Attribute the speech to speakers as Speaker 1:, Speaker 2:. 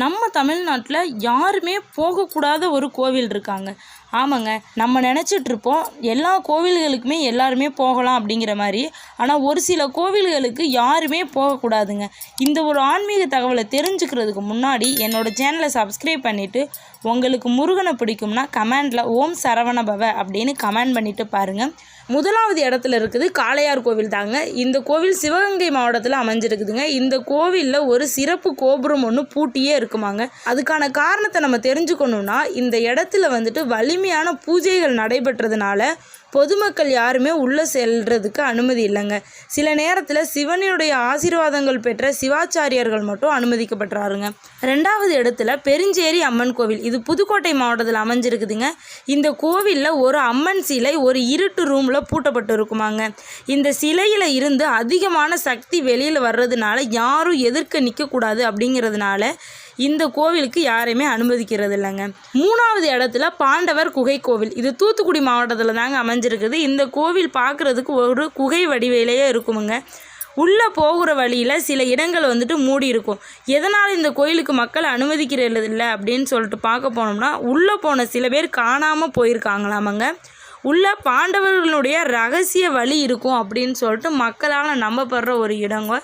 Speaker 1: நம்ம தமிழ்நாட்டில் யாருமே போகக்கூடாத ஒரு கோவில் இருக்காங்க. ஆமாங்க. நம்ம நினச்சிட்ருப்போம் எல்லா கோவில்களுக்குமே எல்லாருமே போகலாம் அப்படிங்கிற மாதிரி. ஆனால் ஒரு சில கோவில்களுக்கு யாருமே போகக்கூடாதுங்க. இந்த ஒரு ஆன்மீக தகவலை தெரிஞ்சுக்கிறதுக்கு முன்னாடி என்னோடய சேனலை சப்ஸ்கிரைப் பண்ணிவிட்டு உங்களுக்கு முருகனை பிடிக்கும்னா கமெண்டில் ஓம் சரவண பவ அப்படின்னு கமெண்ட் பண்ணிவிட்டு பாருங்கள். முதலாவது இடத்துல இருக்குது காளையார் கோவில் தாங்க. இந்த கோவில் சிவகங்கை மாவட்டத்தில் அமைஞ்சிருக்குதுங்க. இந்த கோவிலில் ஒரு சிறப்பு கோபுரம் ஒன்று பூட்டியே இருக்குமாங்க. அதுக்கான காரணத்தை நம்ம தெரிஞ்சுக்கணுன்னா இந்த இடத்துல வந்துட்டு வலிமையான பூஜைகள் நடைபெற்றதுனால பொதுமக்கள் யாருமே உள்ளே செல்றதுக்கு அனுமதி இல்லைங்க. சில நேரத்தில் சிவனுடைய ஆசீர்வாதங்கள் பெற்ற சிவாச்சாரியர்கள் மட்டும் அனுமதிக்கப்பட்டுறாருங்க. ரெண்டாவது இடத்துல பெருஞ்சேரி அம்மன் கோவில். இது புதுக்கோட்டை மாவட்டத்தில் அமைஞ்சிருக்குதுங்க. இந்த கோவிலில் ஒரு அம்மன் சிலை ஒரு இருட்டு ரூமில் பூட்டப்பட்டு இருக்குமாங்க. இந்த சிலையில் இருந்து அதிகமான சக்தி வெளியில் வர்றதுனால யாரும் எதிர்க்க நிற்கக்கூடாது அப்படிங்கிறதுனால இந்த கோவிலுக்கு யாரையுமே அனுமதிக்கிறது இல்லைங்க. மூணாவது இடத்துல பாண்டவர் குகை கோவில். இது தூத்துக்குடி மாவட்டத்தில் தாங்க அமைஞ்சிருக்குது. இந்த கோவில் பார்க்குறதுக்கு ஒரு குகை வடிவிலேயே இருக்குமுங்க. உள்ளே போகிற வழியில் சில இடங்கள் வந்துட்டு மூடி இருக்கும். எதனால் இந்த கோயிலுக்கு மக்கள் அனுமதிக்கிறது இல்லை அப்படின்னு சொல்லிட்டு பார்க்க போனோம்னா உள்ளே போன சில பேர் காணாமல் போயிருக்காங்களாமாங்க. உள்ள பாண்டவர்களுடைய ரகசிய வழி இருக்கும் அப்படின்னு சொல்லிட்டு மக்களால் நம்பப்படுற ஒரு இடங்க.